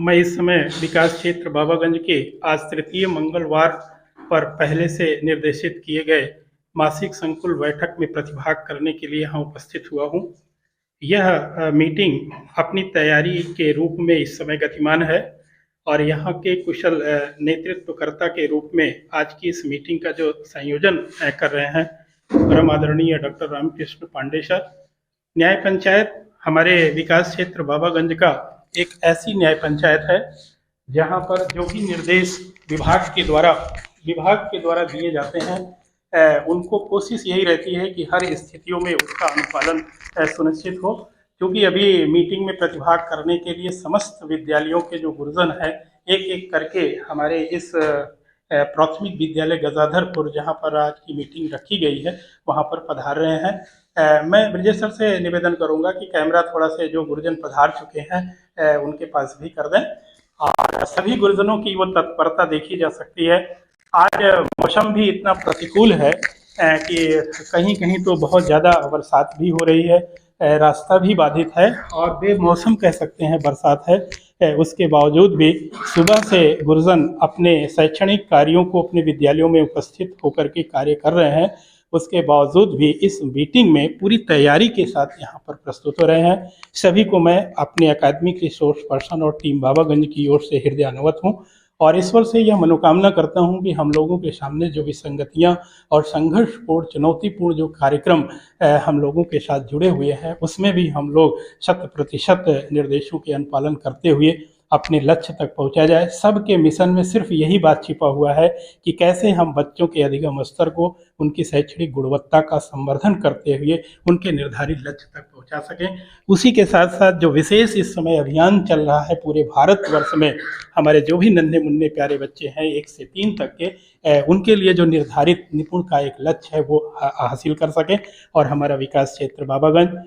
मैं इस समय विकास क्षेत्र बाबागंज के आज तृतीय मंगलवार पर पहले से निर्देशित किए गए मासिक संकुल बैठक में प्रतिभाग करने के लिए यहाँ उपस्थित हुआ हूँ। यह मीटिंग अपनी तैयारी के रूप में इस समय गतिमान है और यहाँ के कुशल नेतृत्वकर्ता के रूप में आज की इस मीटिंग का जो संयोजन कर रहे हैं परम आदरणीय डॉक्टर रामकृष्ण पांडे सर। न्याय पंचायत हमारे विकास क्षेत्र बाबागंज का एक ऐसी न्याय पंचायत है जहां पर जो भी निर्देश विभाग के द्वारा दिए जाते हैं उनको कोशिश यही रहती है कि हर स्थितियों में उसका अनुपालन सुनिश्चित हो। क्योंकि अभी मीटिंग में प्रतिभाग करने के लिए समस्त विद्यालयों के जो गुरुजन है एक एक करके हमारे इस प्राथमिक विद्यालय गजाधरपुर जहां पर आज की मीटिंग रखी गई है वहां पर पधार रहे हैं। मैं ब्रजेश सर से निवेदन करूंगा कि कैमरा थोड़ा से जो गुरुजन पधार चुके हैं उनके पास भी कर दें और सभी गुरुजनों की वो तत्परता देखी जा सकती है। आज मौसम भी इतना प्रतिकूल है कि कहीं कहीं तो बहुत ज़्यादा बरसात भी हो रही है, रास्ता भी बाधित है और बेमौसम कह सकते हैं बरसात है। उसके बावजूद भी सुबह से गुरुजन अपने शैक्षणिक कार्यों को अपने विद्यालयों में उपस्थित होकर के कार्य कर रहे हैं। उसके बावजूद भी इस मीटिंग में पूरी तैयारी के साथ यहाँ पर प्रस्तुत हो रहे हैं। सभी को मैं अपने अकादमिक रिसोर्स पर्सन और टीम बाबागंज की ओर से हृदयान्वित हूँ और ईश्वर से यह मनोकामना करता हूँ कि हम लोगों के सामने जो विसंगतियाँ और संघर्षपूर्ण चुनौतीपूर्ण जो कार्यक्रम हम लोगों के साथ जुड़े हुए हैं उसमें भी हम लोग 100% निर्देशों के अनुपालन करते हुए अपने लक्ष्य तक पहुंचा जाए। सबके मिशन में सिर्फ यही बात छिपा हुआ है कि कैसे हम बच्चों के अधिगम स्तर को, उनकी शैक्षणिक गुणवत्ता का संवर्धन करते हुए उनके निर्धारित लक्ष्य तक पहुंचा सकें। उसी के साथ साथ जो विशेष इस समय अभियान चल रहा है पूरे भारतवर्ष में, हमारे जो भी नन्हे मुन्ने प्यारे बच्चे हैं 1 से 3 तक के, उनके लिए जो निर्धारित निपुण का एक लक्ष्य है वो हासिल कर सकें। और हमारा विकास क्षेत्र बाबागंज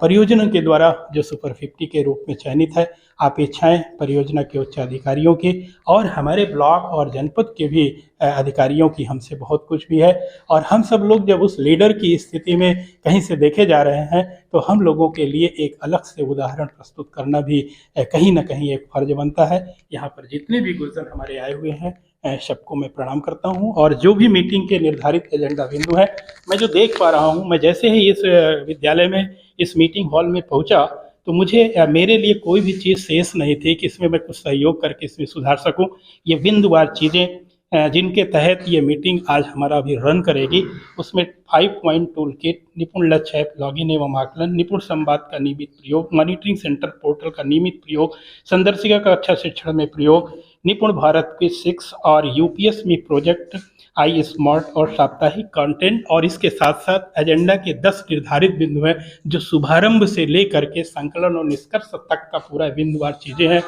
परियोजना के द्वारा जो सुपर 50 के रूप में चयनित है, अपेक्षाएं परियोजना के उच्च अधिकारियों की और हमारे ब्लॉक और जनपद के भी अधिकारियों की हमसे बहुत कुछ भी है। और हम सब लोग जब उस लीडर की स्थिति में कहीं से देखे जा रहे हैं तो हम लोगों के लिए एक अलग से उदाहरण प्रस्तुत करना भी कहीं ना कहीं एक फर्ज बनता है। यहाँ पर जितने भी गुरुजन हमारे आए हुए हैं सबको मैं प्रणाम करता हूँ। और जो भी मीटिंग के निर्धारित एजेंडा बिंदु है मैं जो देख पा रहा हूँ, मैं जैसे ही इस विद्यालय में इस मीटिंग हॉल में पहुँचा तो मुझे मेरे लिए कोई भी चीज़ शेष नहीं थी कि इसमें मैं कुछ सहयोग करके इसमें सुधार सकूं। ये बिंदुवार चीज़ें जिनके तहत ये मीटिंग आज हमारा अभी रन करेगी, उसमें 5 पॉइंट टूल किट, निपुण लक्ष्य ऐप लॉगिन एवं आकलन, निपुण संवाद का नियमित प्रयोग, मॉनिटरिंग सेंटर पोर्टल का नियमित प्रयोग, संदर्शिका का अच्छा शिक्षण में प्रयोग, निपुण भारत के 6 और यूपीएस में प्रोजेक्ट आई स्मार्ट और साप्ताहिक कंटेंट। और इसके साथ साथ एजेंडा के 10 निर्धारित बिंदु हैं जो शुभारंभ से लेकर के संकलन और निष्कर्ष तक का पूरा बिंदुवार चीज़ें हैं।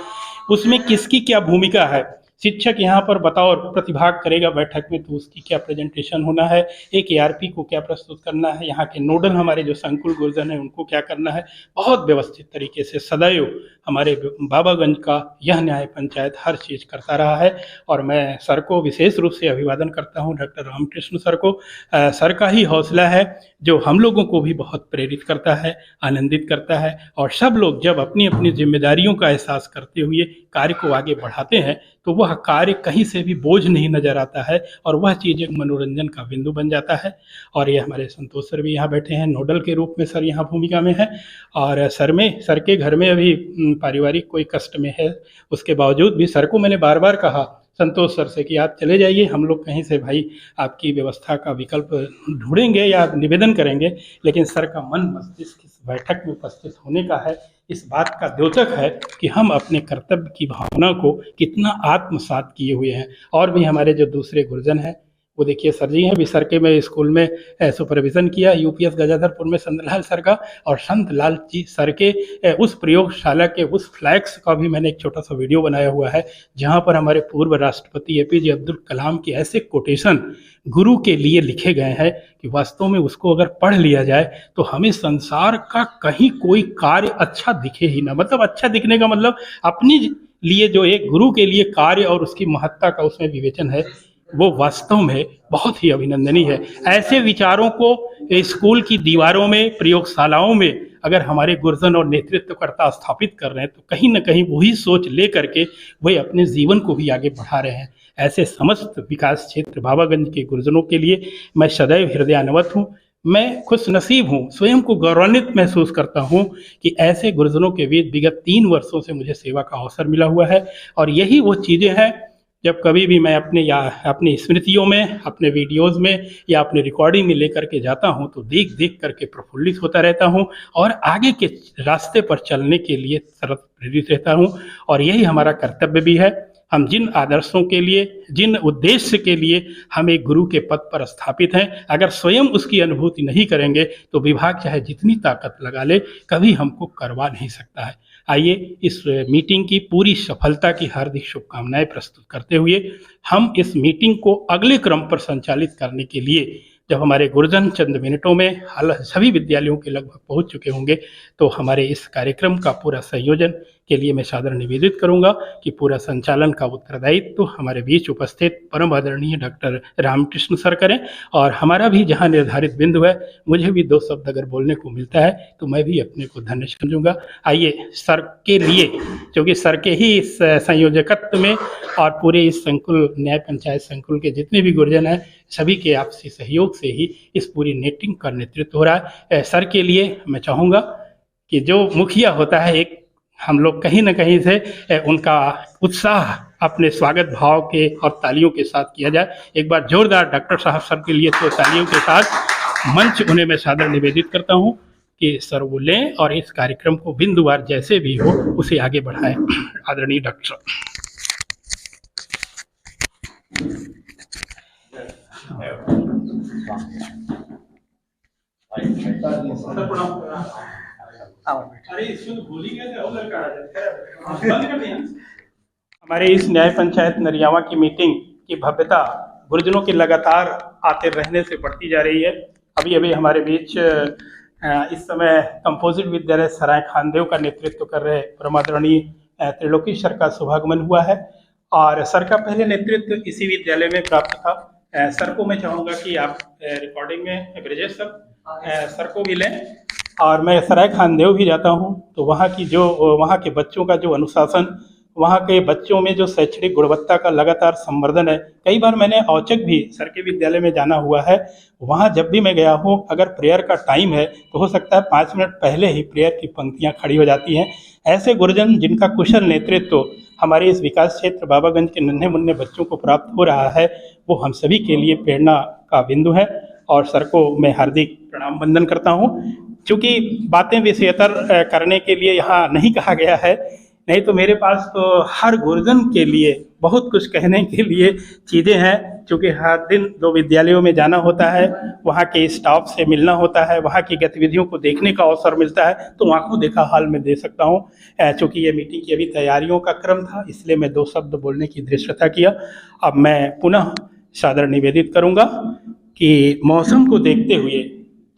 उसमें किसकी क्या भूमिका है, शिक्षक यहाँ पर बतौर प्रतिभाग करेगा बैठक में तो उसकी क्या प्रेजेंटेशन होना है, एक एआरपी को क्या प्रस्तुत करना है, यहाँ के नोडल हमारे जो संकुल गुरुजन हैं उनको क्या करना है। बहुत व्यवस्थित तरीके से सदैव हमारे बाबागंज का यह न्याय पंचायत हर चीज़ करता रहा है। और मैं सर को विशेष रूप से अभिवादन करता हूँ, डॉक्टर रामकृष्ण सर को। सर का ही हौसला है जो हम लोगों को भी बहुत प्रेरित करता है, आनंदित करता है। और सब लोग जब अपनी अपनी जिम्मेदारियों का एहसास करते हुए कार्य को आगे बढ़ाते हैं तो वह कार्य कहीं से भी बोझ नहीं नजर आता है और वह चीज़ एक मनोरंजन का बिंदु बन जाता है। और ये हमारे संतोष सर भी यहाँ बैठे हैं, नोडल के रूप में सर यहाँ भूमिका में है। और सर के घर में अभी पारिवारिक कोई कष्ट में है, उसके बावजूद भी सर को मैंने बार बार कहा संतोष सर से कि आप चले जाइए, हम लोग कहीं से भाई आपकी व्यवस्था का विकल्प ढूंढेंगे या निवेदन करेंगे। लेकिन सर का मन मस्तिष्क इस बैठक में उपस्थित होने का है, इस बात का द्योतक है कि हम अपने कर्तव्य की भावना को कितना आत्मसात किए हुए हैं। और भी हमारे जो दूसरे गुरुजन हैं वो देखिए सर जी हैं, भी सर के मैं स्कूल में सुपरविज़न किया यूपीएस गजाधरपुर में संतलाल सर का, और संतलाल जी सर के उस प्रयोगशाला के उस फ्लैक्स का भी मैंने एक छोटा सा वीडियो बनाया हुआ है जहां पर हमारे पूर्व राष्ट्रपति एपीजे अब्दुल कलाम के ऐसे कोटेशन गुरु के लिए लिखे गए हैं कि वास्तव में उसको अगर पढ़ लिया जाए तो हमें संसार का कहीं कोई कार्य अच्छा दिखे ही ना। मतलब अच्छा दिखने का मतलब अपनी लिए जो एक गुरु के लिए कार्य और उसकी महत्ता का उसमें विवेचन है वो वास्तव में बहुत ही अभिनंदनीय है। ऐसे विचारों को स्कूल की दीवारों में, प्रयोगशालाओं में अगर हमारे गुरुजन और नेतृत्वकर्ता स्थापित कर रहे हैं तो कहीं ना कहीं वही सोच ले करके वे अपने जीवन को भी आगे बढ़ा रहे हैं। ऐसे समस्त विकास क्षेत्र बाबागंज के गुरुजनों के लिए मैं सदैव हृदयान्वित हूँ। मैं खुश नसीब हूँ, स्वयं को गौरवान्वित महसूस करता हूँ कि ऐसे गुरुजनों के बीच विगत 3 वर्षों से मुझे सेवा का अवसर मिला हुआ है। और यही वो चीज़ें हैं जब कभी भी मैं अपने या अपनी स्मृतियों में, अपने वीडियोज़ में या अपने रिकॉर्डिंग में लेकर के जाता हूँ तो देख देख करके प्रफुल्लित होता रहता हूँ और आगे के रास्ते पर चलने के लिए सतत प्रेरित रहता हूँ। और यही हमारा कर्तव्य भी है। हम जिन आदर्शों के लिए, जिन उद्देश्य के लिए हम एक गुरु के पद पर स्थापित हैं, अगर स्वयं उसकी अनुभूति नहीं करेंगे तो विभाग चाहे जितनी ताकत लगा ले कभी हमको करवा नहीं सकता है। आइए इस मीटिंग की पूरी सफलता की हार्दिक शुभकामनाएं प्रस्तुत करते हुए हम इस मीटिंग को अगले क्रम पर संचालित करने के लिए जब हमारे गुरुजन चंद मिनटों में सभी विद्यालयों के लगभग पहुंच चुके होंगे तो हमारे इस कार्यक्रम का पूरा संयोजन के लिए मैं सादर निवेदित करूंगा कि पूरा संचालन का उत्तरदायित्व तो हमारे बीच उपस्थित परम आदरणीय डॉक्टर रामकृष्ण सर करें। और हमारा भी जहां निर्धारित बिंदु है, मुझे भी 2 शब्द अगर बोलने को मिलता है तो मैं भी अपने को धन्य समझूंगा। आइए सर के लिए, क्योंकि सर के ही इस संयोजकत्व में और पूरे इस संकुल न्याय पंचायत संकुल के जितने भी गुरुजन हैं सभी के आपसी सहयोग से ही इस पूरी मीटिंग का नेतृत्व हो रहा है। सर के लिए मैं चाहूँगा कि जो मुखिया होता है, एक हम लोग कहीं ना कहीं से उनका उत्साह अपने स्वागत भाव के और तालियों के साथ किया जाए। एक बार जोरदार डॉक्टर साहब सर के लिए तो तालियों के साथ मंच उन्हें मैं सादर निवेदित करता हूँ कि सर वो लें और इस कार्यक्रम को बिंदुवार जैसे भी हो उसे आगे बढ़ाएं। आदरणीय डॉक्टर हमारे इस न्याय पंचायत नरियावा की मीटिंग की भव्यता गुरुजनों के लगातार आते रहने से बढ़ती जा रही है। अभी अभी हमारे बीच इस समय कंपोजिट विद्यालय सराय खानदेव का नेतृत्व कर रहे परम आदरणीय त्रिलोकी सर का शुभागमन हुआ है और सर का पहले नेतृत्व इसी विद्यालय में प्राप्त था। सर को मैं चाहूँगा कि आप रिकॉर्डिंग में ब्रजेश सर को भी लें। और मैं सराय खानदेव भी जाता हूँ तो वहाँ के बच्चों का जो अनुशासन, वहाँ के बच्चों में जो शैक्षणिक गुणवत्ता का लगातार संवर्धन है। कई बार मैंने औचक भी सर के विद्यालय में जाना हुआ है। वहाँ जब भी मैं गया हूँ, अगर प्रेयर का टाइम है तो हो सकता है 5 मिनट पहले ही प्रेयर की पंक्तियाँ खड़ी हो जाती हैं। ऐसे गुरुजन जिनका कुशल नेतृत्व हमारे इस विकास क्षेत्र बाबागंज के नन्हे मुन्ने बच्चों को प्राप्त हो रहा है, वो हम सभी के लिए प्रेरणा का बिंदु है। और सर को मैं हार्दिक प्रणाम वंदन करता हूँ। चूँकि बातें विषयतर करने के लिए यहाँ नहीं कहा गया है, नहीं तो मेरे पास तो हर गुरुजन के लिए बहुत कुछ कहने के लिए चीज़ें हैं। चूँकि हर दिन 2 विद्यालयों में जाना होता है, वहाँ के स्टाफ से मिलना होता है, वहाँ की गतिविधियों को देखने का अवसर मिलता है, तो आंखों देखा हाल में दे सकता हूँ। चूँकि ये मीटिंग की अभी तैयारियों का क्रम था, इसलिए मैं 2 शब्द बोलने की धृष्टता किया। अब मैं पुनः सादर निवेदित करूँगा कि मौसम को देखते हुए,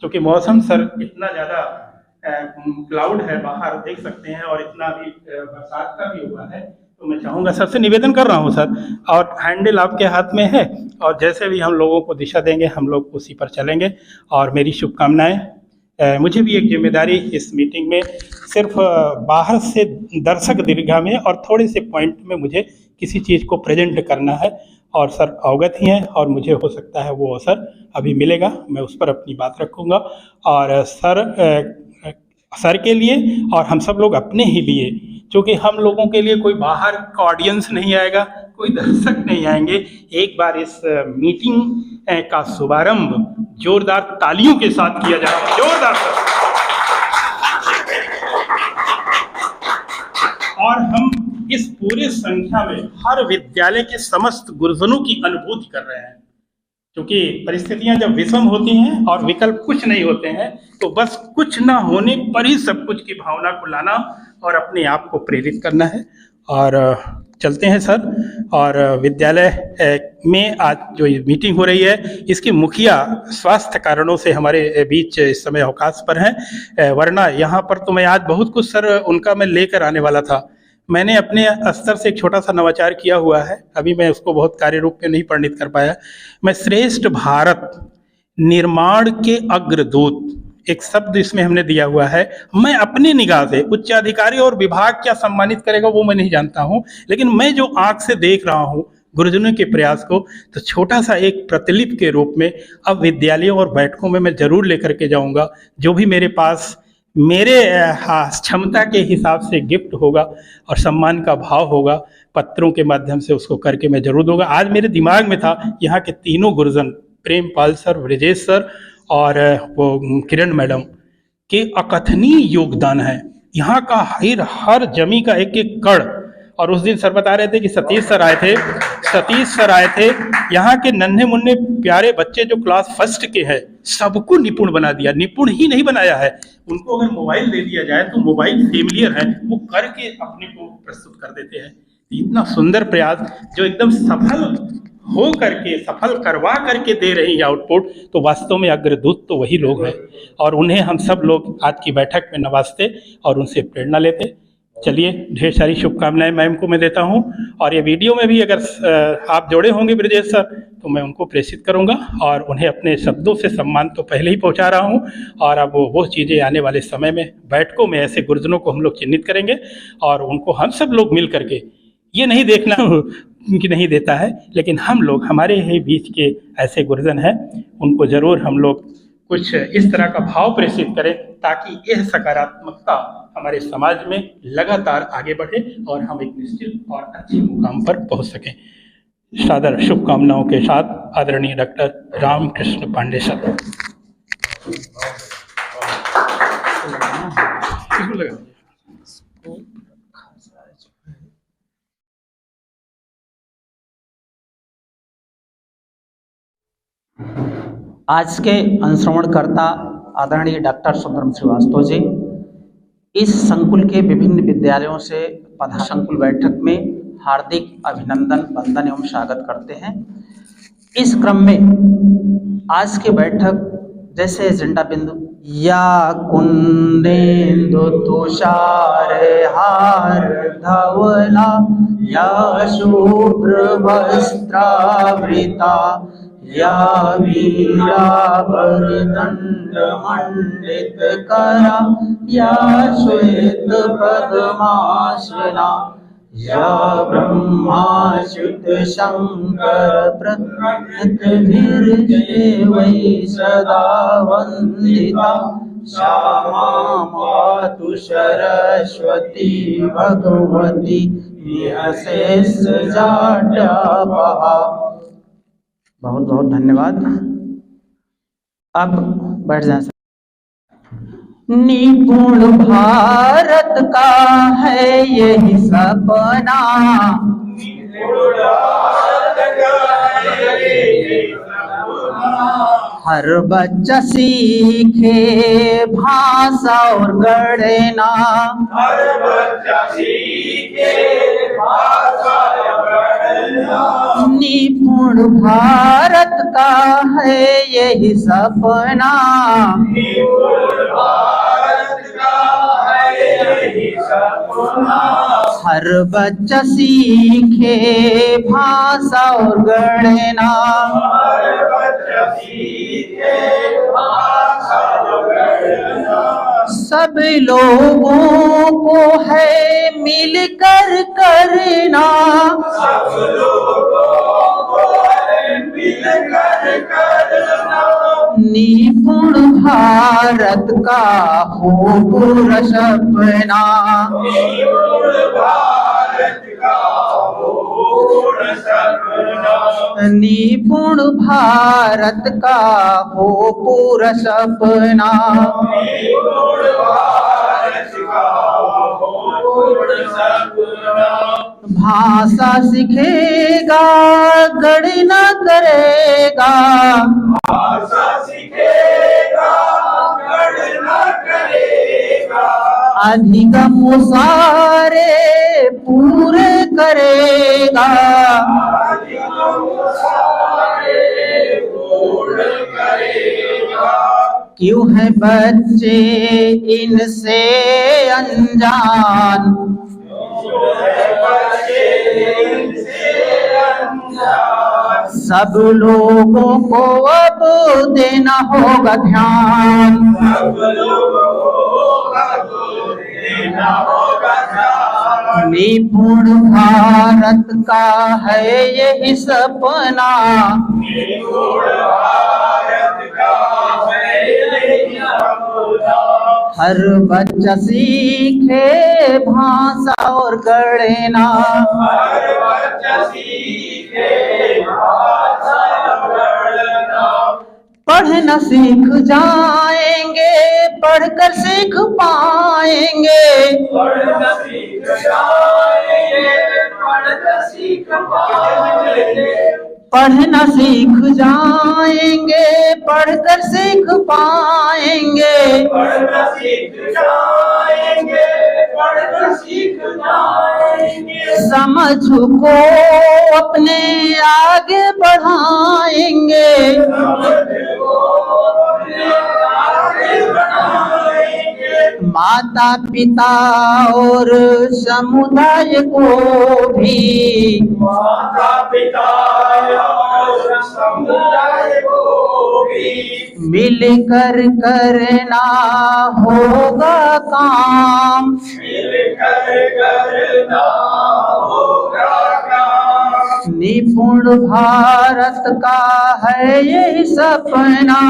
क्योंकि मौसम सर इतना ज़्यादा क्लाउड है, बाहर देख सकते हैं, और इतना भी बरसात का भी हुआ है, तो मैं चाहूँगा सबसे निवेदन कर रहा हूँ सर, और हैंडल आपके हाथ में है और जैसे भी हम लोगों को दिशा देंगे हम लोग उसी पर चलेंगे। और मेरी शुभकामनाएं। मुझे भी एक जिम्मेदारी इस मीटिंग में, सिर्फ बाहर से दर्शक दीर्घा में और थोड़े से पॉइंट में मुझे किसी चीज़ को प्रेजेंट करना है और सर अवगत ही हैं और मुझे हो सकता है वो अवसर अभी मिलेगा, मैं उस पर अपनी बात रखूँगा। और सर के लिए और हम सब लोग अपने ही लिए, क्योंकि हम लोगों के लिए कोई बाहर का ऑडियंस नहीं आएगा, कोई दर्शक नहीं आएंगे। एक बार इस मीटिंग का शुभारंभ जोरदार तालियों के साथ किया जाए, जोरदार सर। और हम इस पूरे संख्या में हर विद्यालय के समस्त गुरुजनों की अनुभूति कर रहे हैं, क्योंकि परिस्थितियां जब विषम होती हैं और विकल्प कुछ नहीं होते हैं तो बस कुछ ना होने पर ही सब कुछ की भावना को लाना और अपने आप को प्रेरित करना है। और चलते हैं सर। और विद्यालय में आज जो मीटिंग हो रही है, इसके मुखिया स्वास्थ्य कारणों से हमारे बीच इस समय अवकाश पर हैं, वरना यहाँ पर तो मैं आज बहुत कुछ सर उनका मैं लेकर आने वाला था। मैंने अपने स्तर से एक छोटा सा नवाचार किया हुआ है, अभी मैं उसको बहुत कार्य रूप में नहीं परिणित कर पाया। मैं श्रेष्ठ भारत निर्माण के अग्रदूत, एक शब्द इसमें हमने दिया हुआ है। मैं अपनी निगाह से, उच्चाधिकारी और विभाग क्या सम्मानित करेगा वो मैं नहीं जानता हूँ, लेकिन मैं जो आंख से देख रहा हूँ गुरुजनों के प्रयास को, तो छोटा सा एक प्रतिलिपि के रूप में अब विद्यालयों और बैठकों में मैं जरूर लेकर के जाऊंगा। जो भी मेरे पास मेरे क्षमता के हिसाब से गिफ्ट होगा और सम्मान का भाव होगा, पत्रों के माध्यम से उसको करके मैं जरूर दूंगा। आज मेरे दिमाग में था यहाँ के तीनों गुरुजन, प्रेमपाल सर, ब्रजेश सर और वो किरण मैडम के अकथनीय योगदान है। यहाँ का हर जमी का एक एक कण। और उस दिन सर बता रहे थे कि सतीश सर आए थे, यहाँ के नन्हे मुन्ने प्यारे बच्चे जो क्लास फर्स्ट के हैं सबको निपुण बना दिया। निपुण ही नहीं बनाया है, उनको अगर मोबाइल दे दिया जाए तो मोबाइल फेमिलियर है, वो करके अपने को प्रस्तुत कर देते हैं। इतना सुंदर प्रयास जो एकदम सफल करवा करके दे रही है आउटपुट, तो वास्तव में अग्रदूत तो वही लोग हैं और उन्हें हम सब लोग आज की बैठक में नवाजते और उनसे प्रेरणा लेते। चलिए, ढेर सारी शुभकामनाएं मैम को मैं देता हूं। और ये वीडियो में भी अगर आप जोड़े होंगे ब्रजेश सर, तो मैं उनको प्रेषित करूंगा और उन्हें अपने शब्दों से सम्मान तो पहले ही पहुंचा रहा हूं। और अब वो चीज़ें आने वाले समय में बैठकों में ऐसे गुरुजनों को हम लोग चिन्हित करेंगे और उनको हम सब लोग मिल करके, ये नहीं देखना कि नहीं देता है, लेकिन हम लोग, हमारे ही बीच के ऐसे गुरुजन हैं, उनको ज़रूर हम लोग कुछ इस तरह का भाव प्रेषित करें ताकि यह सकारात्मकता हमारे समाज में लगातार आगे बढ़े और हम एक निश्चित और अच्छे मुकाम पर पहुंच सकें। सादर शुभकामनाओं के साथ आदरणीय डॉक्टर रामकृष्ण पांडे सर। आज के अनुश्रवणकर्ता आदरणीय डॉक्टर सुंदरम श्रीवास्तव जी इस संकुल के विभिन्न विद्यालयों से संकुल बैठक में हार्दिक अभिनंदन, वंदन एवं स्वागत करते हैं। इस क्रम में आज की बैठक जैसे एजेंडा बिंदु या कुंदेन्दु तुषार हार धवला या शुभ्र वस्त्रावृता या वीणावरदंड मंडित करा या श्वेत पद्मासना या ब्रह्माच्युत शंकर प्रकृतिर्जे वै सदा वंदिता श्यामा मातु सरस्वती भगवती निःशेष जाड्यापहा। बहुत बहुत धन्यवाद। अब बैठ जाए। निपुण भारत का है यही सपना, हर बच्चा सीखे भाषा और गणना, हर बच्चा सीखे भाषा और गणना। निपुण भारत का है यही सपना, निपुण भारत का है यही सपना, हर बच्चा सीखे भाषा और गणना, हर बच्चा सीखे भाषा और गणना। सब लोगों को है मिलकर करना, सब लोगों को है मिलकर करना। निपुण भारत का हो पूरा सपना, निपुण भारत का हो पूरा सपना, निपुण भारत का हो पूरा सपना, निपुण भारत का हो पूरा सपना। भाषा सीखेगा गणना करेगा, भाषा सीखेगा गणना करेगा, अधिगम सारे पूरे करेगा, अधिगम सारे पूरे करेगा। क्यों है बच्चे इनसे अनजान, सब लोगों को अब देना होगा ध्यान। निपुण भारत का है यही सपना, हर बच्चा सीखे भाषा और गणना, पढ़ना सीख जाएंगे, पढ़कर सीख पाएंगे, पढ़ना सीख जाएंगे, पढ़कर सीख पाएंगे, समझ को अपने आगे बढ़ाएंगे, माता पिता और समुदाय को भी, मिलकर करना होगा काम, निपुण भारत का है यही सपना,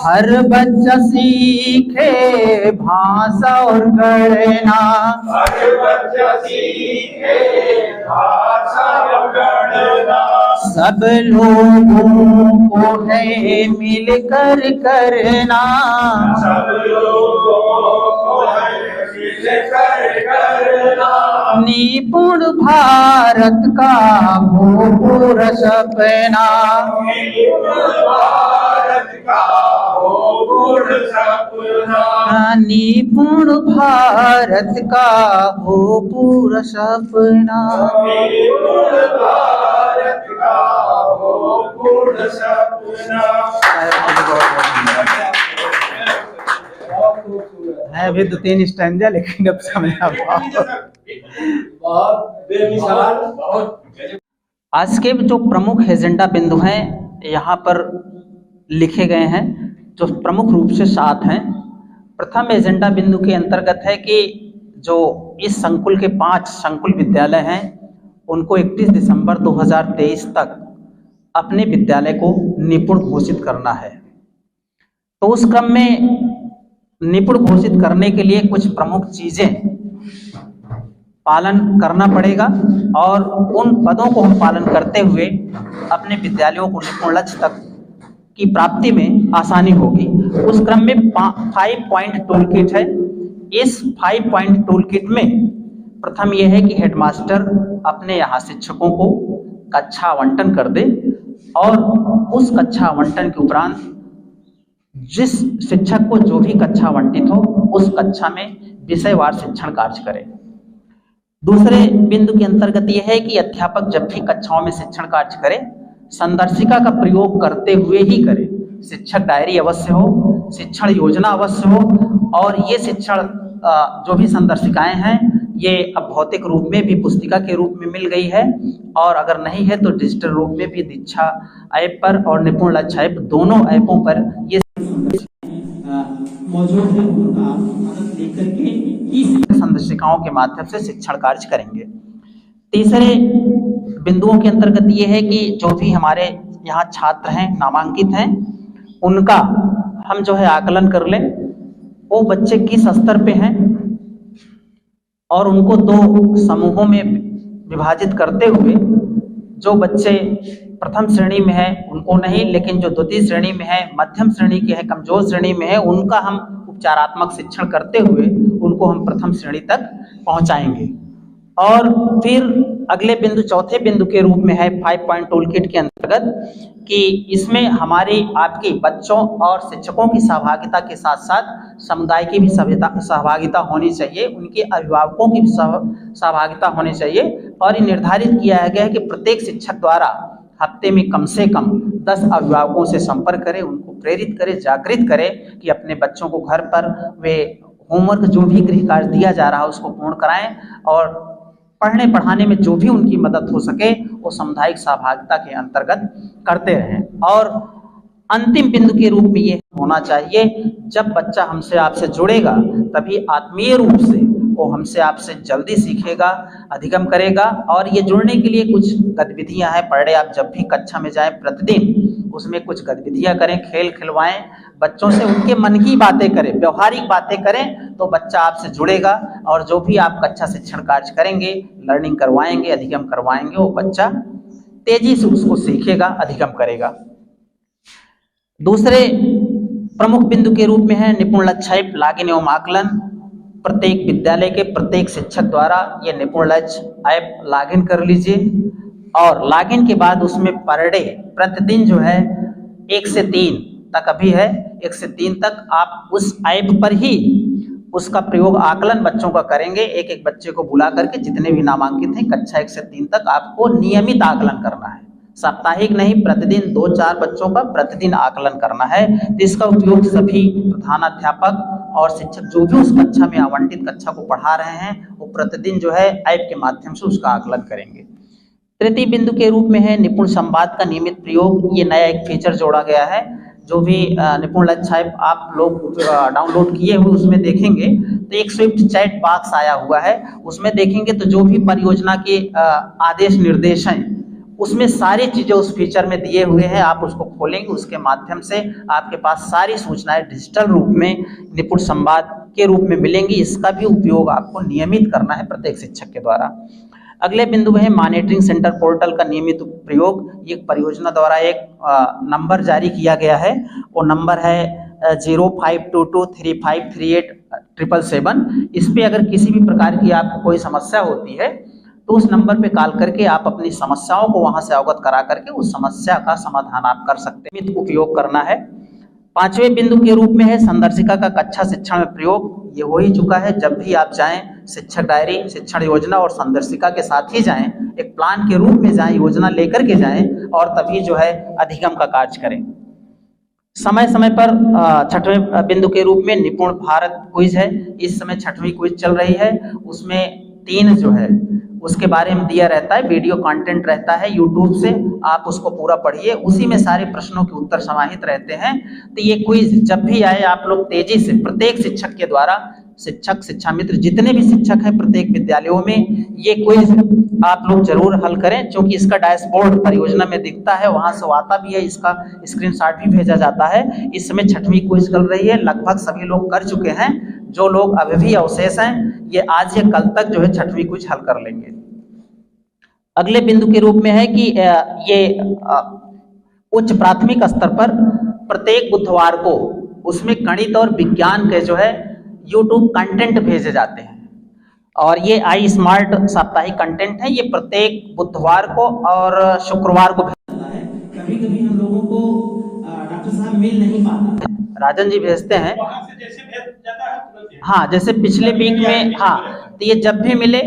हर बच्चा सीखे भाषा और गणना, सब लोगों को है मिलकर करना, निपुण भारत का हो पूरा सपना, निपुण भारत का हो पूरा सपना। है भी 2-3 स्टैंजा, लेकिन अब समझ आज के जो प्रमुख एजेंडा बिंदु हैं यहाँ पर लिखे गए हैं, जो प्रमुख रूप से 7 हैं। प्रथम एजेंडा बिंदु के अंतर्गत है कि जो इस संकुल के 5 संकुल विद्यालय हैं उनको 31 दिसंबर 2023 तक अपने विद्यालय को निपुण घोषित करना है। तो उस क्रम में निपुण घोषित करने के लिए कुछ प्रमुख चीजें पालन करना पड़ेगा और उन पदों को हम पालन करते हुए अपने विद्यालयों को निपुण लक्ष्य तक की प्राप्ति में आसानी होगी। उस क्रम में 5 पॉइंट टूल किट है। इस 5 पॉइंट टूल किट में प्रथम यह है कि हेडमास्टर अपने यहाँ शिक्षकों को कक्षा आवंटन कर दे और उस कक्षा आवंटन के उपरांत जिस शिक्षक को जो भी कक्षा आवंटित हो उस कक्षा में विषयवार शिक्षण कार्य करे। दूसरे बिंदु के अंतर्गत यह है कि अध्यापक जब भी कक्षाओं में शिक्षण कार्य करे संदर्शिका का प्रयोग करते हुए ही करे। शिक्षक डायरी अवश्य हो, शिक्षण योजना अवश्य हो और ये शिक्षण जो भी संदर्शिकाएं हैं ये अब भौतिक रूप में भी पुस्तिका के रूप में मिल गई है और अगर नहीं है तो डिजिटल रूप में भी दीक्षा ऐप पर और निपुण लक्ष्य ऐप दोनों ऐपों पर ये मौजूद है। उनका मदद लेकर के इस संदर्शिकाओं के माध्यम से शिक्षण कार्य करेंगे। तीसरे बिंदुओं के अंतर्गत ये है कि जो भी हमारे यहाँ छात्र हैं नामांकित हैं उनका हम जो है आकलन कर लें, वो बच्चे किस स्तर पे हैं और उनको 2 समूहों में विभाजित करते हुए जो बच्चे प्रथम श्रेणी में है उनको नहीं, लेकिन जो द्वितीय श्रेणी में है, मध्यम श्रेणी के है, कमजोर श्रेणी में है, उनका हम उपचारात्मक शिक्षण करते हुए उनको हम प्रथम श्रेणी तक पहुंचाएंगे। और फिर अगले बिंदु चौथे बिंदु के रूप में है 5 पॉइंट टूल किट के अंतर्गत कि इसमें हमारी आपकी बच्चों और शिक्षकों की सहभागिता के साथ साथ समुदाय की भी सहभागिता होनी चाहिए, उनके अभिभावकों की भी सहभागिता होनी चाहिए। और ये निर्धारित किया गया है कि प्रत्येक शिक्षक द्वारा हफ्ते में कम से कम 10 अभिभावकों से संपर्क करें, उनको प्रेरित करें, जागृत करें कि अपने बच्चों को घर पर वे होमवर्क जो भी गृह कार्य दिया जा रहा है उसको पूर्ण कराएं और पढ़ने पढ़ाने में जो भी उनकी मदद हो सके वो सामुदायिक सहभागिता के अंतर्गत करते रहें। और अंतिम बिंदु के रूप में ये होना चाहिए, जब बच्चा हमसे आपसे जुड़ेगा तभी आत्मीय रूप से वो हमसे आपसे जल्दी सीखेगा, अधिगम करेगा। और ये जुड़ने के लिए कुछ गतिविधियां हैं पर डे, आप जब भी कक्षा में जाएं प्रतिदिन उसमें कुछ गतिविधियां करें, खेल खिलवाएं, बच्चों से उनके मन की बातें करें, व्यवहारिक बातें करें, तो बच्चा आपसे जुड़ेगा। और जो भी आप कक्षा शिक्षण कार्य करेंगे, लर्निंग करवाएंगे, अधिगम करवाएंगे, वो बच्चा तेजी से उसको सीखेगा, अधिगम करेगा। दूसरे प्रमुख बिंदु के रूप में है निपुण लक्ष्य लॉगिन एवं आकलन। प्रत्येक विद्यालय के प्रत्येक शिक्षक द्वारा ये निपुण लक्ष्य ऐप लॉगिन कर लीजिए और लॉगिन के बाद उसमें पर डे प्रतिदिन जो है 1 से 3 तक अभी है, 1 से 3 तक आप उस ऐप पर ही उसका प्रयोग आकलन बच्चों का करेंगे। एक एक बच्चे को बुला करके जितने भी नामांकित हैं कक्षा 1 से 3 तक आपको नियमित आकलन करना है, साप्ताहिक नहीं, प्रतिदिन 2-4 बच्चों का प्रतिदिन आकलन करना है। तो इसका उपयोग सभी प्रधानाध्यापक और शिक्षक जो भी उस कक्षा में आवंटित कक्षा को पढ़ा रहे हैं वो प्रतिदिन जो है ऐप के माध्यम से उसका आकलन करेंगे। तृतीय बिंदु के रूप में है निपुण संवाद का नियमित प्रयोग। ये नया एक फीचर जोड़ा गया है, जो भी निपुण लक्ष्य ऐप आप लोग डाउनलोड किए हुए उसमें देखेंगे तो एक स्विफ्ट चैट बॉक्स आया हुआ है, उसमें देखेंगे तो जो भी परियोजना के आदेश निर्देश हैं उसमें सारी चीजें उस फीचर में दिए हुए हैं। आप उसको खोलेंगे, उसके माध्यम से आपके पास सारी सूचनाएं डिजिटल रूप में निपुण संवाद के रूप में मिलेंगी। इसका भी उपयोग आपको नियमित करना है प्रत्येक शिक्षक के द्वारा। अगले बिंदु है मॉनिटरिंग सेंटर पोर्टल का नियमित प्रयोग। ये परियोजना द्वारा एक नंबर जारी किया गया है, वो नंबर है 0522353877। इस पे अगर किसी भी प्रकार की आपको कोई समस्या होती है तो उस नंबर पे कॉल करके आप अपनी समस्याओं को वहां से अवगत करा करके उस समस्या का समाधान आप कर सकते हैं। उपयोग करना है। पांचवें बिंदु के रूप में है संदर्शिका का कक्षा शिक्षण में प्रयोग। ये हो ही चुका है, जब भी आप जाएं शिक्षक डायरी, शिक्षण योजना और संदर्शिका के साथ ही जाएं, एक प्लान के रूप में जाएं, योजना लेकर के जाएं और तभी जो है अधिगम का कार्य करें। समय समय पर छठवें बिंदु के रूप में निपुण भारत क्विज है। इस समय 6वीं क्विज चल रही है, उसमें 3 जो है उसके बारे में दिया रहता है, वीडियो कंटेंट रहता है यूट्यूब से, आप उसको पूरा पढ़िए, उसी में सारे प्रश्नों के उत्तर समाहित रहते हैं। तो ये क्विज जब भी आए आप लोग तेजी से प्रत्येक शिक्षक के द्वारा, शिक्षक शिक्षा मित्र जितने भी शिक्षक हैं प्रत्येक विद्यालयों में, ये क्विज आप लोग जरूर हल करें, क्योंकि इसका डैशबोर्ड परियोजना में दिखता है, वहां से आता भी है, इसका स्क्रीनशॉट भी भेजा जाता है। इस समय 6वीं क्विज चल रही है, लगभग सभी लोग कर चुके हैं, जो लोग अभी भी अवशेष हैं ये आज या कल तक जो है 6वीं क्विज हल कर लेंगे। अगले बिंदु के रूप में है कि ये उच्च प्राथमिक स्तर पर प्रत्येक बुधवार को उसमें गणित और विज्ञान के जो है यूट्यूब कंटेंट भेजे जाते हैं, और ये आई स्मार्ट साप्ताहिक कंटेंट है। ये प्रत्येक बुधवार को और शुक्रवार को भेजा है। कभी कभी हम लोगों को डॉक्टर साहब मिल नहीं पाता, राजन जी भेजते हैं, हाँ, जैसे पिछले वीक में, हाँ, तो ये जब भी मिले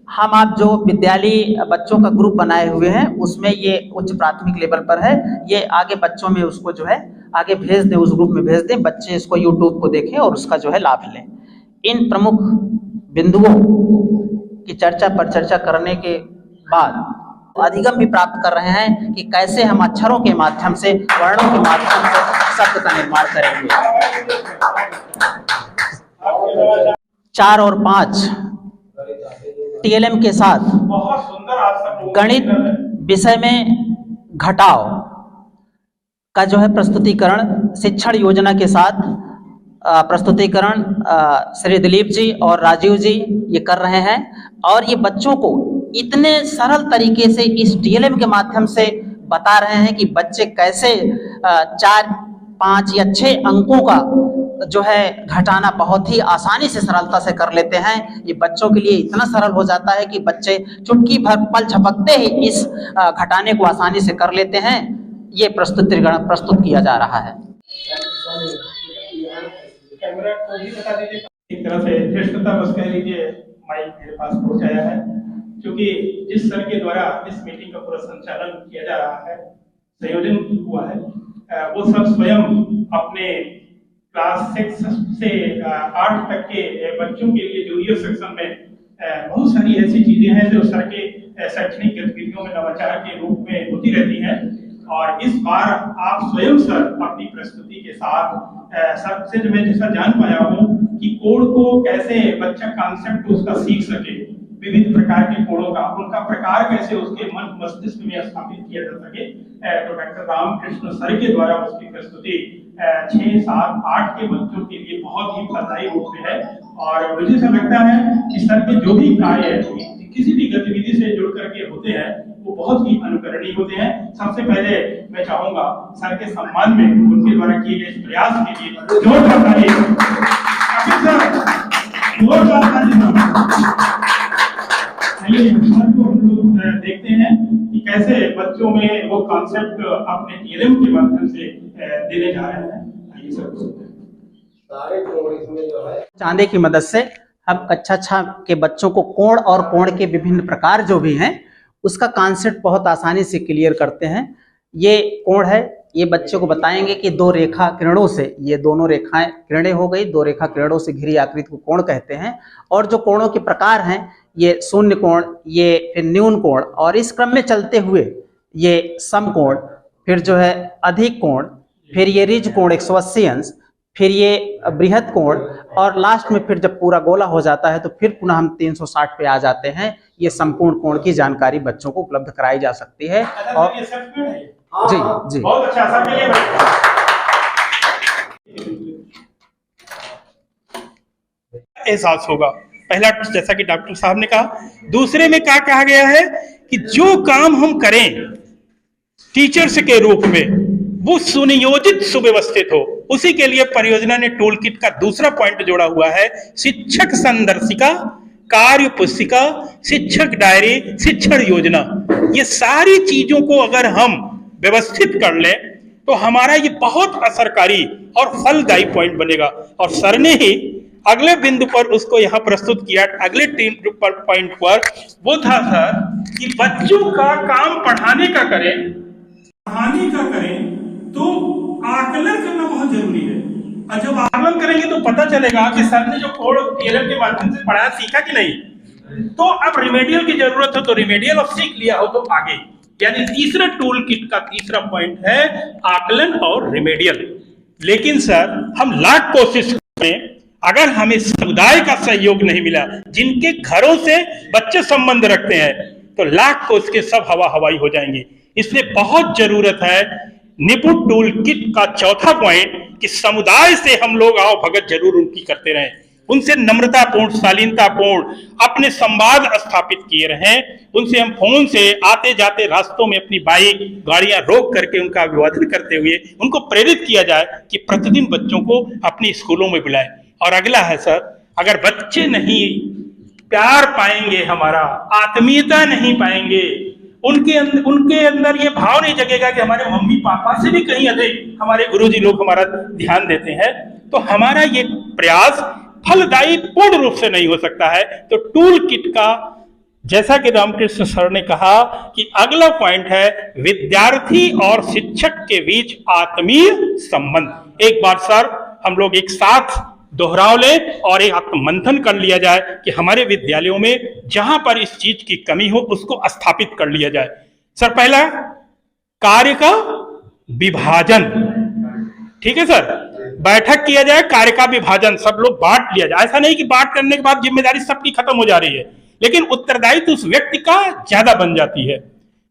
हम आप जो विद्यालय बच्चों का ग्रुप बनाए हुए हैं उसमें ये उच्च प्राथमिक लेवल पर है, ये आगे बच्चों में उसको जो है आगे भेज दें, उस ग्रुप में भेज दें, बच्चे इसको यूट्यूब को देखें और उसका जो है लाभ लें। इन प्रमुख बिंदुओं की चर्चा पर चर्चा करने के बाद अधिगम भी प्राप्त कर रहे हैं कि कैसे हम अक्षरों के माध्यम से, वर्णों के माध्यम से शब्द का निर्माण करेंगे। 4 और 5 TLM के साथ गणित विषय में घटाव का जो है प्रस्तुतिकरण, शिक्षण योजना के साथ प्रस्तुतिकरण श्री दिलीप जी और राजीव जी ये कर रहे हैं, और ये बच्चों को इतने सरल तरीके से इस TLM के माध्यम से बता रहे हैं कि बच्चे कैसे 4, 5 या 6 अंकों का जो है घटाना बहुत ही आसानी से, सरलता से कर लेते हैं। ये बच्चों के लिए इतना सरल हो जाता है कि बच्चे चुटकी भर पल झपकते ही इस घटाने को आसानी से कर लेते हैं। ये प्रस्तुत किया जा रहा है। एक तरह से श्रेष्ठता बस कह लीजिए माइक मेरे पास पहुंचाया है, क्योंकि जिस सर के द्वारा इस मीटिंग का पूरा संचालन किया जा रहा है, संयोजन हुआ है, वो सब स्वयं अपने क्लास 6 से 8 तक के बच्चों के लिए जूनियर सेक्शन में बहुत सारी ऐसी चीजें हैं जो सर के शैक्षणिक गतिविधियों में नवाचार के रूप में होती रहती हैं। और इस बार आप स्वयं सर अपनी प्रस्तुति के साथ सर से मैं जैसा जान पाया हूँ कि कोड को कैसे बच्चा कॉन्सेप्ट उसका सीख सके, विविध प्रकार के कोडों का उनका प्रकार कैसे उसके मन मस्तिष्क में स्थापित किया जा सके। तो डॉक्टर रामकृष्ण सर के द्वारा उसकी प्रस्तुति 6, 7, 8 के बच्चों के लिए बहुत ही फलदायी रूप में है। और मुझे ऐसा लगता है कि सर के जो भी कार्य किसी भी गतिविधि से जुड़ करके होते हैं वो बहुत ही अनुकरणीय होते हैं। सबसे पहले मैं चाहूंगा सर के सम्मान में उनके द्वारा किए गए इस प्रयास के लिए जोरदार ताली। जोरदार ताली। देखते हैं कि कैसे बच्चों में वो कॉन्सेप्ट अपने टीएलएम के माध्यम से देने जा रहे हैं। आइए सर। सारे कोड इसमें जो है चांदे की मदद से हम कक्षा 6 के बच्चों को कोण और कोण के विभिन्न प्रकार जो भी हैं उसका कॉन्सेप्ट बहुत आसानी से क्लियर करते हैं। ये कोण है, ये बच्चों को बताएंगे कि दो रेखा किरणों से, ये दोनों रेखाएं किरणें हो गई, दो रेखा किरणों से घिरी आकृति को कोण कहते हैं। और जो कोणों के प्रकार हैं ये शून्य कोण, ये फिर न्यून कोण, और इस क्रम में चलते हुए ये समकोण, फिर जो है अधिक कोण, फिर ये रिज कोण 180 अंश, फिर ये बृहद कोण, और लास्ट में फिर जब पूरा गोला हो जाता है तो फिर पुनः हम 360 पे आ जाते हैं। ये संपूर्ण कोण की जानकारी बच्चों को उपलब्ध कराई जा सकती है। और जी जी बहुत अच्छा सर के लिए एहसास होगा। पहला जैसा कि डॉक्टर साहब ने कहा, दूसरे में क्या कहा गया है कि जो काम हम करें टीचर्स के रूप में वो सुनियोजित सुव्यवस्थित हो, उसी के लिए परियोजना ने टूल किट का दूसरा पॉइंट जोड़ा हुआ है, शिक्षक संदर्शिका, कार्य पुस्तिका, शिक्षक डायरी, शिक्षण योजना। ये सारी चीजों को अगर हम व्यवस्थित कर लें तो हमारा ये बहुत असरकारी और फलदायी पॉइंट बनेगा। और सर ने ही अगले बिंदु पर उसको यहाँ प्रस्तुत किया। अगले पॉइंट पर वो था सर कि बच्चों का काम पढ़ाने का करें तो आकलन करना बहुत जरूरी है। और जब आकलन करेंगे तो पता चलेगा कि सर ने जो कोड टीएलएम के माध्यम से पढ़ाया सीखा कि नहीं। तो अब रिमेडियल की जरूरत हो तो रिमेडियल, और सीख लिया हो तो आगे। यानी तीसरा टूल किट का तीसरा पॉइंट है आकलन और रिमेडियल। लेकिन सर हम लाख कोशिश करें, अगर हमें समुदाय का सहयोग नहीं मिला, जिनके घरों से बच्चे संबंध रखते हैं, तो लाख कोशिश के सब हवा हवाई हो जाएंगे। इसलिए बहुत जरूरत है निपुण टूल किट का चौथा पॉइंट कि समुदाय से हम लोग आओ भगत जरूर उनकी करते रहें, उनसे नम्रतापूर्ण, शालीनतापूर्ण अपने संवाद स्थापित किए रहें। उनसे हम फोन से आते जाते रास्तों में अपनी बाइक गाड़ियां रोक करके उनका अभिवादन करते हुए उनको प्रेरित किया जाए कि प्रतिदिन बच्चों को अपनी स्कूलों में बुलाएं। और अगला है सर, अगर बच्चे नहीं प्यार पाएंगे, हमारा आत्मीयता नहीं पाएंगे, उनके अंदर ये भाव नहीं जगेगा कि हमारे मम्मी पापा से भी कहीं अधिक हमारे गुरुजी लोग हमारा ध्यान देते हैं, तो हमारा ये प्रयास फलदायी पूर्ण रूप से नहीं हो सकता है। तो टूल किट का जैसा कि रामकृष्ण सर ने कहा कि अगला पॉइंट है विद्यार्थी और शिक्षक के बीच आत्मीय संबंध। एक बार सर हम लोग एक साथ दोहराव ले और एक आत्ममंथन कर लिया जाए कि हमारे विद्यालयों में जहां पर इस चीज की कमी हो उसको स्थापित कर लिया जाए। सर पहला कार्य का विभाजन, ठीक है सर, बैठक किया जाए, कार्य का विभाजन, सब लोग बांट लिया जाए। ऐसा नहीं कि बांट करने के बाद जिम्मेदारी सबकी खत्म हो जा रही है, लेकिन उत्तरदायित्व उस व्यक्ति का ज्यादा बन जाती है।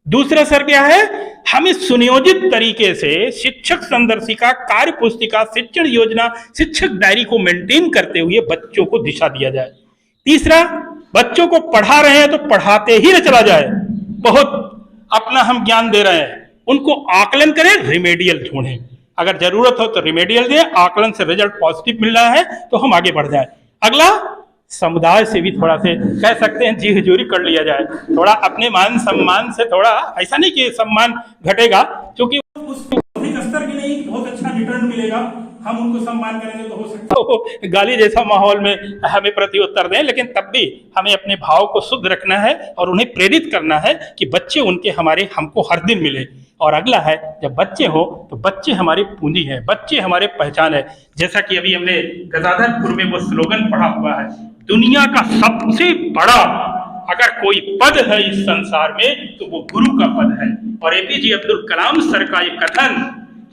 दूसरा सर क्या है, हमें सुनियोजित तरीके से शिक्षक संदर्शिका, कार्य पुस्तिका, शिक्षण योजना, शिक्षक डायरी को मेंटेन करते हुए बच्चों को दिशा दिया जाए। तीसरा, बच्चों को पढ़ा रहे हैं तो पढ़ाते ही न चला जाए, बहुत अपना हम ज्ञान दे रहे हैं, उनको आकलन करें, रिमेडियल ढूंढें। अगर जरूरत हो तो रिमेडियल दें, आकलन से रिजल्ट पॉजिटिव मिल रहा है तो हम आगे बढ़ जाए। अगला, समुदाय से भी थोड़ा से कह सकते हैं जी हुजूरी कर लिया जाए, थोड़ा अपने मान सम्मान से, थोड़ा ऐसा नहीं कि सम्मान घटेगा, क्योंकि उसको अधिक स्तर की नहीं बहुत अच्छा रिटर्न मिलेगा, हम उनको सम्मान करेंगे तो हो सकता है गाली जैसा माहौल में हमें प्रत्युत्तर दें, लेकिन तब भी हमें अपने भाव को शुद्ध रखना है और उन्हें प्रेरित करना है कि बच्चे उनके हमारे हमको हर दिन मिले। और अगला है, जब बच्चे हो तो बच्चे हमारी पूंजी है, बच्चे हमारे पहचान है। जैसा कि अभी हमने गदाधरपुर में वो स्लोगन पढ़ा हुआ है, दुनिया का सबसे बड़ा अगर कोई पद है इस संसार में तो वो गुरु का पद है। और एपीजे अब्दुल कलाम सर का ये कथन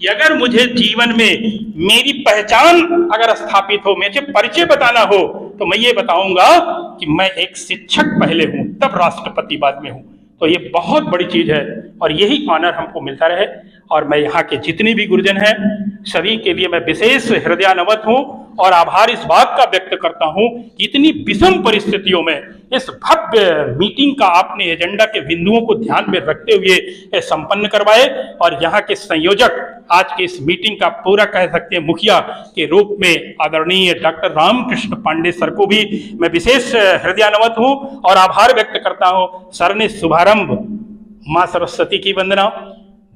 कि अगर मुझे जीवन में मेरी पहचान अगर स्थापित हो, मुझे परिचय बताना हो, तो मैं ये बताऊंगा कि मैं एक शिक्षक पहले हूं, तब राष्ट्रपति बाद में हूं। तो ये बहुत बड़ी चीज है और यही ऑनर हमको मिलता रहे। और मैं यहाँ के जितने भी गुरुजन हैं सभी के लिए मैं विशेष हृदयान्वित हूँ और आभार इस बात का व्यक्त करता हूँ कि इतनी विषम परिस्थितियों में इस भव्य मीटिंग का आपने एजेंडा के बिंदुओं को ध्यान में रखते हुए संपन्न करवाए। और यहाँ के संयोजक आज की इस मीटिंग का पूरा कह सकते हैं मुखिया के रूप में आदरणीय डॉक्टर रामकृष्ण पांडे सर को भी मैं विशेष हृदयान्वित हूँ और आभार व्यक्त करता हूँ। सर ने शुभारंभ माँ सरस्वती की वंदना,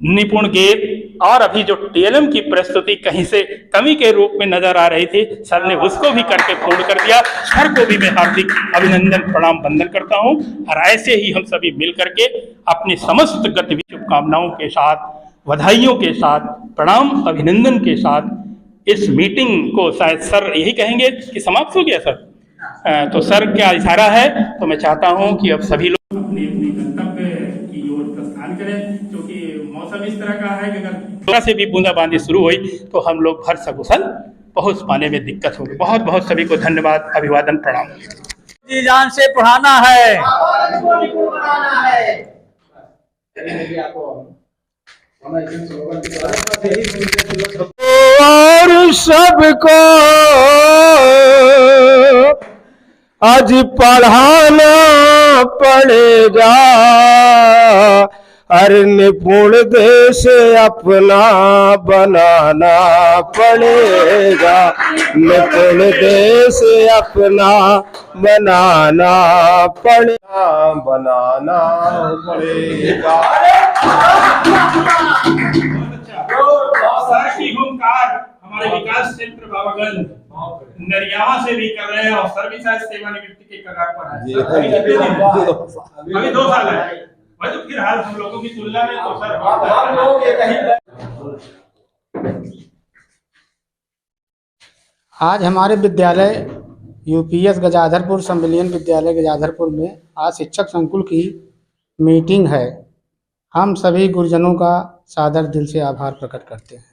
निपुण गीत और अभी जो टीएलएम की प्रस्तुति कहीं से कमी के रूप में नजर आ रही थी, सर ने उसको भी करके पूर्ण कर दिया। सर को भी मैं हार्दिक अभिनंदन प्रणाम वंदन करता हूं। और ऐसे ही हम सभी मिल करके अपनी समस्त गतिविधि शुभकामनाओं के साथ, बधाइयों के साथ, प्रणाम अभिनंदन के साथ इस मीटिंग को शायद सर यही कहेंगे कि समाप्त हो गया सर। तो सर क्या इशारा है, तो मैं चाहता हूं कि अब सभी लोग अपने अपने गंतव्य की ओर प्रस्थान करें, क्योंकि मौसम इस तरह का है कि अगर थोड़ा से भी बूंदाबांदी शुरू हुई तो हम लोग घर सकुशल पहुंच पाने में दिक्कत होगी। बहुत बहुत सभी को धन्यवाद, अभिवादन, प्रणाम। जी जान से पढ़ाना है और सबको आज पढ़ाना पड़ेगा, हर निपुण देश अपना बनाना पड़ेगा, निपुण देश अपना बनाना पड़ेगा। सर की हुंकार हमारे विकास क्षेत्र बाबागंज नरियावा से भी कर रहे हैं और सर भी शायद सेवानिवृत्ति के कगार पर है। अभी 2 साल है भाई, तो फिर हाल हम लोगों की तुलना में तो सर आज हमारे विद्यालय यूपीएस गजाधरपुर संविलियन विद्यालय गजाधरपुर में आज शिक्षक संकुल की मीटिंग है। हम सभी गुरुजनों का सादर दिल से आभार प्रकट करते हैं।